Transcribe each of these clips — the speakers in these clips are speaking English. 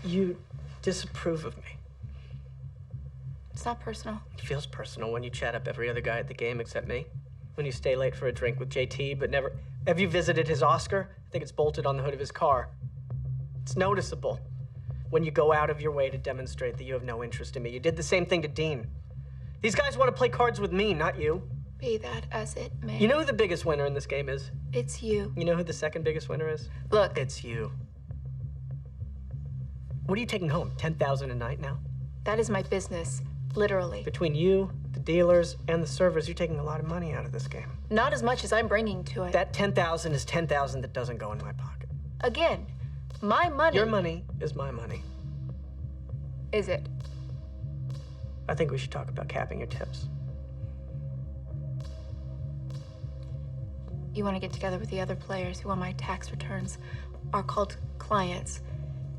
You disapprove of me. It's not personal. It feels personal when you chat up every other guy at the game except me. When you stay late for a drink with JT, but never... Have you visited his Oscar? I think it's bolted on the hood of his car. It's noticeable when you go out of your way to demonstrate that you have no interest in me. You did the same thing to Dean. These guys want to play cards with me, not you. Be that as it may. You know who the biggest winner in this game is? It's you. You know who the second biggest winner is? Look. It's you. What are you taking home? 10,000 a night now? That is my business, literally. Between you, the dealers, and the servers, you're taking a lot of money out of this game. Not as much as I'm bringing to it. That 10,000 is 10,000 that doesn't go in my pocket. Again, my money. Your money is my money. Is it? I think we should talk about capping your tips. You want to get together with the other players who on my tax returns are called clients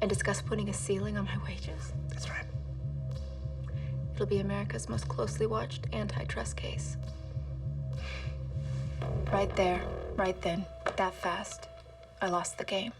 and discuss putting a ceiling on my wages? That's right. It'll be America's most closely watched antitrust case. Right there, right then, that fast, I lost the game.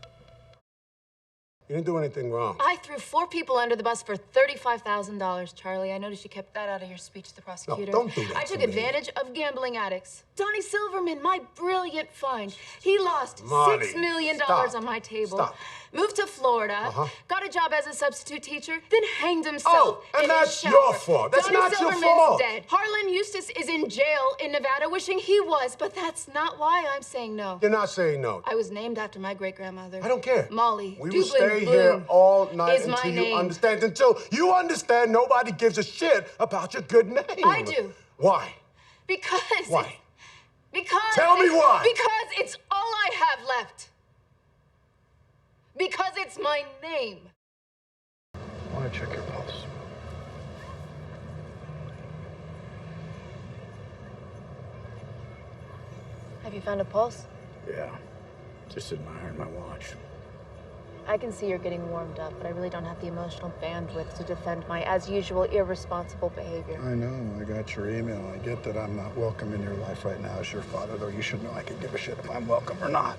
You didn't do anything wrong. I threw 4 people under the bus for $35,000, Charlie. I noticed you kept that out of your speech to the prosecutor. No, don't do that I took to me. advantage of gambling addicts. Donnie Silverman, my brilliant find. He lost Molly, $6 million stop. on my table. Stop. Moved to Florida, got a job as a substitute teacher, then hanged himself Oh, and in that's his your shower. fault. That's Donnie not your Silverman's fault. dead. Harlan Eustace is in jail in Nevada, wishing he was, but that's not why I'm saying no. You're not saying no. I was named after my great-grandmother. I don't care. Molly. We will Dublin stay here Bloom all night is my until you name. understand. Until you understand nobody gives a shit about your good name. I do. Why? Because. Why? Because. Tell me why. Because it's all I have left. Because it's my name. I want to check your pulse. Have you found a pulse? Yeah, just admiring my watch. I can see you're getting warmed up, but I really don't have the emotional bandwidth to defend my, as usual, irresponsible behavior. I know, I got your email. I get that I'm not welcome in your life right now as your father, though you should know I could give a shit if I'm welcome or not.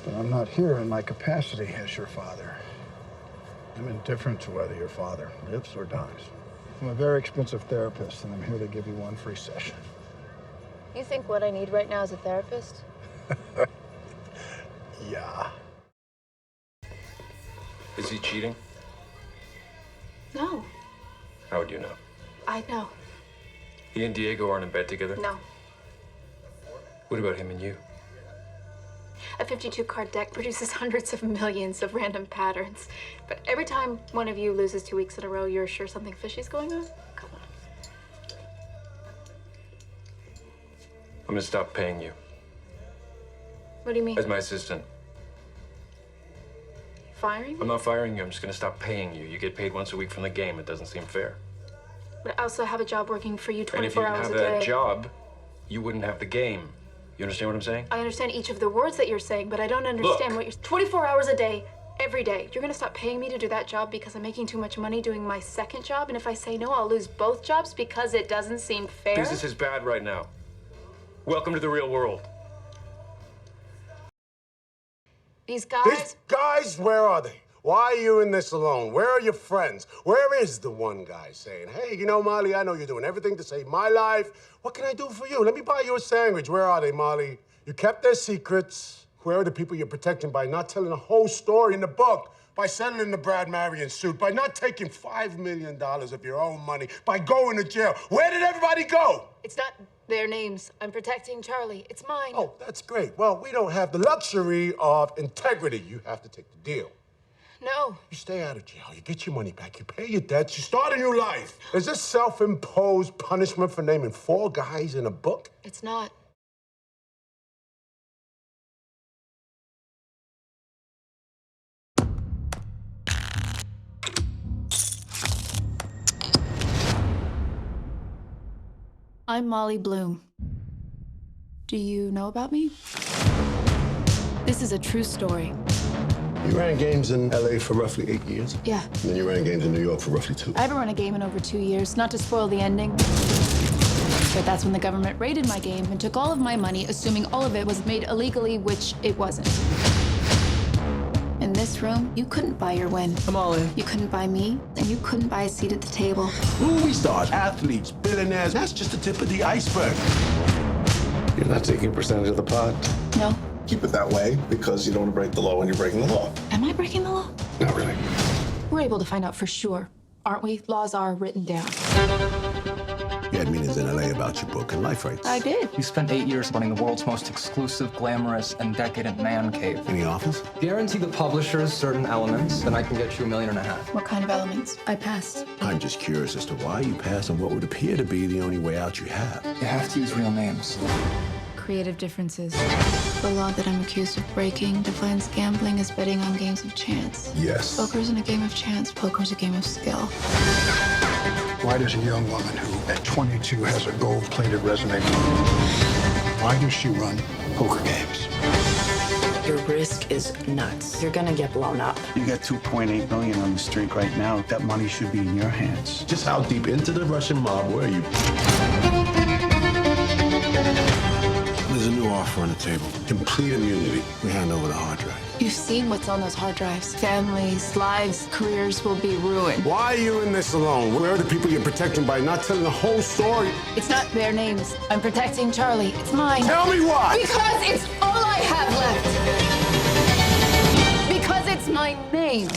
But I'm not here in my capacity as your father. I'm indifferent to whether your father lives or dies. I'm a very expensive therapist, and I'm here to give you one free session. You think what I need right now is a therapist? Yeah. Is he cheating? No. How would you know? I know. He and Diego aren't in bed together? No. What about him and you? A 52-card deck produces hundreds of millions of random patterns. But every time one of you loses 2 weeks in a row, you're sure something fishy's going on? Come on. I'm gonna stop paying you What do you mean? as my assistant. Firing? I'm not firing you, I'm just gonna stop paying you. You get paid once a week from the game. It doesn't seem fair. But I also have a job working for you And if you 24 didn't hours have a day. that job, you wouldn't have the game. You understand what I'm saying? I understand each of the words that you're saying, but I don't understand Look. what you're... 24 hours a day, every day. You're gonna stop paying me to do that job because I'm making too much money doing my second job? And if I say no, I'll lose both jobs because it doesn't seem fair? Business is bad right now. Welcome to the real world. These guys... These guys, where are they? Why are you in this alone? Where are your friends? Where is the one guy saying, hey, you know, Molly, I know you're doing everything to save my life. What can I do for you? Let me buy you a sandwich. Where are they, Molly? You kept their secrets. Where are the people you're protecting by not telling the whole story in the book? By settling the Brad Marion suit, by not taking $5 million of your own money, by going to jail. Where did everybody go? It's not their names. I'm protecting Charlie. It's mine. Oh, that's great. Well, we don't have the luxury of integrity. You have to take the deal. No. You stay out of jail, you get your money back, you pay your debts, you start a new life. Is this self-imposed punishment for naming 4 guys in a book? It's not. I'm Molly Bloom. Do you know about me? This is a true story. You ran games in LA for roughly 8 years. Yeah. And then you ran games in New York for roughly 2. I haven't run a game in over 2 years, not to spoil the ending. But that's when the government raided my game and took all of my money, assuming all of it was made illegally, which it wasn't. In this room, you couldn't buy your win. I'm all in. You couldn't buy me, and you couldn't buy a seat at the table. Movie stars, athletes, billionaires, that's just the tip of the iceberg. You're not taking percentage of the pot? No. Keep it that way because you don't want to break the law when you're breaking the law. Am I breaking the law? Not really. We're able to find out for sure, aren't we? Laws are written down. You had meetings in LA about your book and life rights. I did. You spent 8 years running the world's most exclusive, glamorous, and decadent man cave. Any offers? Guarantee the publishers certain elements, then I can get you $1.5 million. What kind of elements? I passed. I'm just curious as to why you passed on what would appear to be the only way out you have. You have to use real names. Creative differences. The law that I'm accused of breaking defines gambling as betting on games of chance. Yes. Poker's in a game of chance. Poker's a game of skill. Why does a young woman who at 22 has a gold-plated resume, why does she run poker games? Your risk is nuts. You're gonna get blown up. You got 2.8 million on the streak right now. That money should be in your hands. Just how deep into the Russian mob were you? There's a new offer on the table. Complete immunity. We hand over the hard drive. You've seen what's on those hard drives. Families, lives, careers will be ruined. Why are you in this alone? Where are the people you're protecting by not telling the whole story? It's not their names. I'm protecting Charlie. It's mine. Tell me why! Because it's all I have left. Because it's my name.